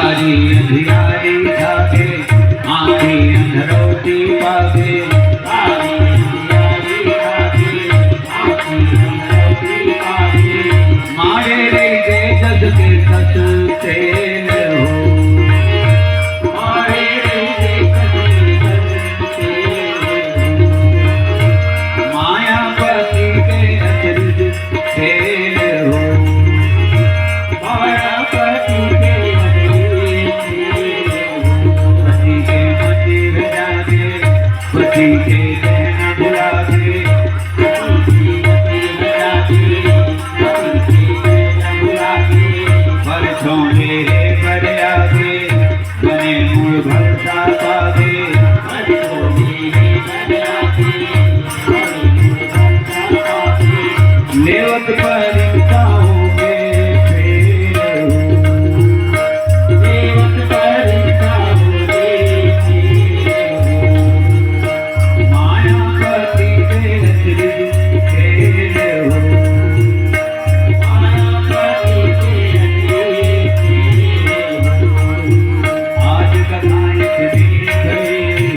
अंधियारी जागे आँखी अंधरोटी पागे मारे रे जग के सच तेल हो मारे रे मायापति के अचरज खेल हो मायापति के पति के कहना भुला के वर्षों मेरे पर आगे बने मूल भरसा पागे लेवत पर